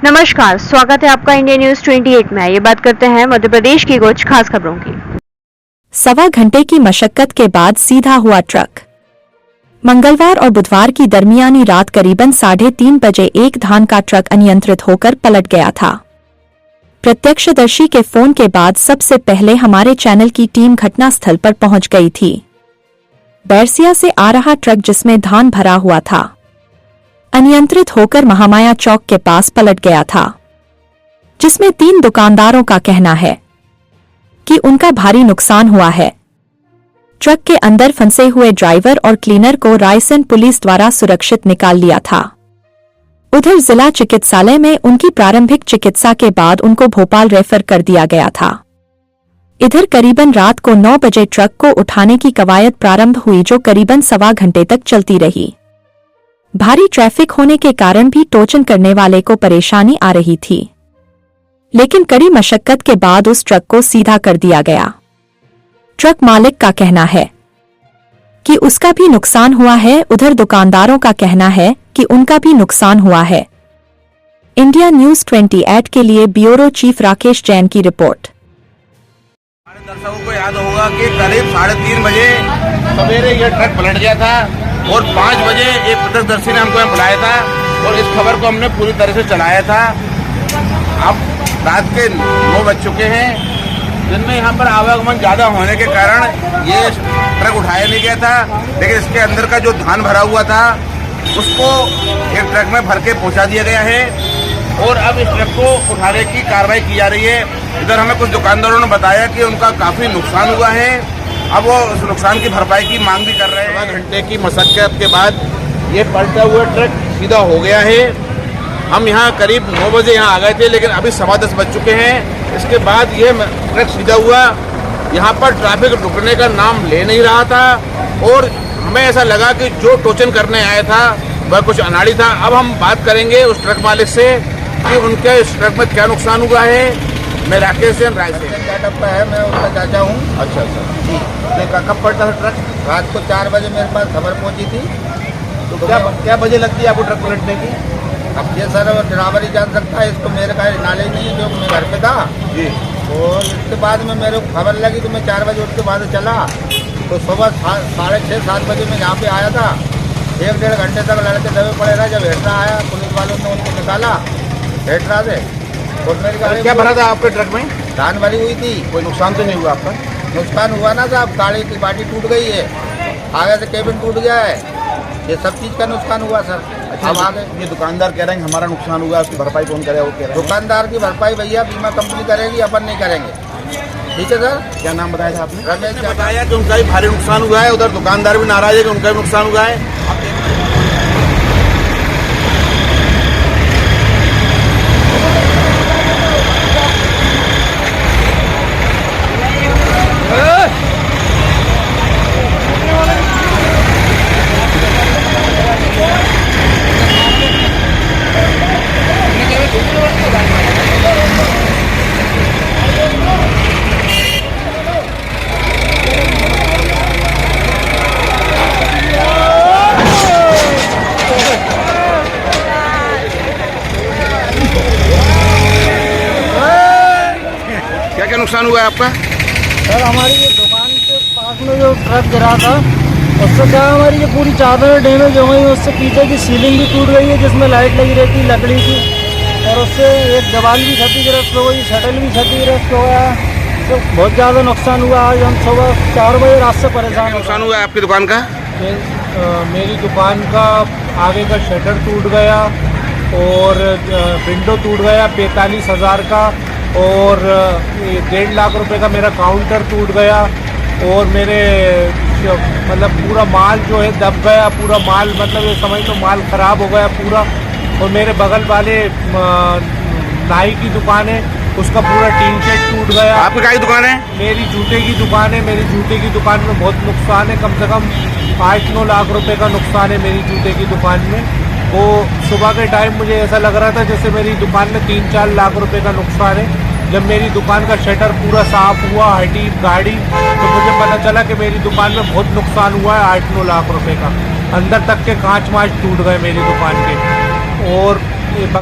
नमस्कार, स्वागत है आपका इंडिया न्यूज 28 में। ये बात करते हैं मध्य प्रदेश की कुछ खास खबरों की। सवा घंटे की मशक्कत के बाद सीधा हुआ ट्रक। मंगलवार और बुधवार की दरमियानी रात करीबन 3:30 बजे एक धान का ट्रक अनियंत्रित होकर पलट गया था। प्रत्यक्षदर्शी के फोन के बाद सबसे पहले हमारे चैनल की टीम घटनास्थल पर पहुंच गई थी। बैरसिया से आ रहा ट्रक जिसमें धान भरा हुआ था, अनियंत्रित होकर महामाया चौक के पास पलट गया था, जिसमें 3 दुकानदारों का कहना है कि उनका भारी नुकसान हुआ है। ट्रक के अंदर फंसे हुए ड्राइवर और क्लीनर को रायसेन पुलिस द्वारा सुरक्षित निकाल लिया था। उधर जिला चिकित्सालय में उनकी प्रारंभिक चिकित्सा के बाद उनको भोपाल रेफर कर दिया गया था। इधर करीबन रात को 9 बजे ट्रक को उठाने की कवायद प्रारंभ हुई, जो करीबन सवा घंटे तक चलती रही। भारी ट्रैफिक होने के कारण भी टोचन करने वाले को परेशानी आ रही थी, लेकिन कड़ी मशक्कत के बाद उस ट्रक को सीधा कर दिया गया। ट्रक मालिक का कहना है कि उसका भी नुकसान हुआ है। उधर दुकानदारों का कहना है कि उनका भी नुकसान हुआ है। इंडिया न्यूज 28 के लिए ब्यूरो चीफ राकेश जैन की रिपोर्ट। हमारे दर्शकों को याद होगा कि करीब 3:30 बजे सवेरे यह ट्रक पलट गया था और 5 बजे एक प्रत्यक्षदर्शी ने हमको यहाँ बुलाया था और इस खबर को हमने पूरी तरह से चलाया था। अब रात के 9 बज चुके हैं। दिन में यहाँ पर आवागमन ज़्यादा होने के कारण ये ट्रक उठाया नहीं गया था, लेकिन इसके अंदर का जो धान भरा हुआ था उसको एक ट्रक में भर के पहुँचा दिया गया है और अब इस ट्रक को उठाने की कार्रवाई की जा रही है। इधर हमें कुछ दुकानदारों ने बताया कि उनका काफ़ी नुकसान हुआ है। अब वो उस नुकसान की भरपाई की मांग भी कर रहे हैं। 1 घंटे की मशक्कत के बाद ये पलटा हुआ ट्रक सीधा हो गया है। हम यहाँ करीब 9 बजे यहाँ आ गए थे, लेकिन अभी 10:15 बज चुके हैं। इसके बाद ये ट्रक सीधा हुआ। यहाँ पर ट्रैफिक रुकने का नाम ले नहीं रहा था और हमें ऐसा लगा कि जो टोचन करने आया था वह कुछ अनाड़ी था। अब हम बात करेंगे उस ट्रक मालिक से कि उनके इस ट्रक में क्या नुकसान हुआ है। मैं राकेश जैन रायसेन डब्बा है, मैं उसका चाचा हूँ। अच्छा जी, कब पलटा था ट्रक? रात को 4 बजे मेरे पास खबर पहुँची थी। तो क्या वजह लगती है आपको ट्रक पलटने की? अब ये सर ड्राइवर ही जान सकता है, इसको मेरे का नॉलेज नहीं है, जो मैं घर पे था जी। और इसके बाद में मेरे को खबर लगी तो मैं 4 बजे उठ के बाद चला। तो सुबह 6:30-7 बजे मैं यहाँ पे आया था। 1-1.5 घंटे तक लड़के दबे पड़े रहा। जब हेटरा आया पुलिस वालों ने उनको निकाला हेटरा से और मेरी गाड़ी क्या भरा था आपके ट्रक में? धान भरी हुई थी। कोई नुकसान तो नहीं हुआ आपका? नुकसान हुआ ना साहब, गाड़ी की बाटी टूट गई है, आगे से केबिन टूट गया है, ये सब चीज़ का नुकसान हुआ सर। अच्छा, अब आगे ये दुकानदार कह रहे हैं हमारा नुकसान हुआ, उसकी भरपाई कौन करे? वो कह रहे हैं दुकानदार की भरपाई भैया बीमा कंपनी करेगी, अपन नहीं करेंगे। ठीक है सर। क्या नाम बताया था आपने? रमेश ने बताया कि उनका भी भारी नुकसान हुआ है। उधर दुकानदार भी नाराज है कि उनका भी नुकसान हुआ है। क्या नुकसान हुआ है आपका? सर हमारी ये दुकान के पास में जो ट्रक गिरा था उससे क्या हमारी ये पूरी चादरें डैमेज हो गई। उससे पीछे की सीलिंग भी टूट गई है जिसमें लाइट लगी रहती लकड़ी की, और उससे एक दीवार भी क्षतिग्रस्त हो गई, शटल भी क्षतिग्रस्त हो गया। तो बहुत ज़्यादा नुकसान हुआ। आज हम सुबह 4 बजे रात से परेशान। नुकसान हुआ है आपकी दुकान का? मेरी दुकान का आगे का शटर टूट गया और विंडो टूट गया 45,000 का, और 1.5 लाख रुपए का मेरा काउंटर टूट गया, और मेरे मतलब पूरा माल जो है दब गया। पूरा माल मतलब ये समझ लो माल ख़राब हो गया पूरा। और मेरे बगल वाले नाई की दुकान है, उसका पूरा टीन शेड टूट गया। आपकी क्या दुकान है? मेरी जूते की दुकान है। मेरी जूते की दुकान में बहुत नुकसान है, कम से कम 8-9 लाख रुपए का नुकसान है मेरी जूते की दुकान में। वो सुबह के टाइम मुझे ऐसा लग रहा था जैसे मेरी दुकान में 3-4 लाख रुपए का नुकसान है। जब मेरी दुकान का शटर पूरा साफ हुआ, हटी गाड़ी, तो मुझे पता चला कि मेरी दुकान में बहुत नुकसान हुआ है 8-9 लाख रुपए का। अंदर तक के कांच वाँच टूट गए मेरी दुकान के। और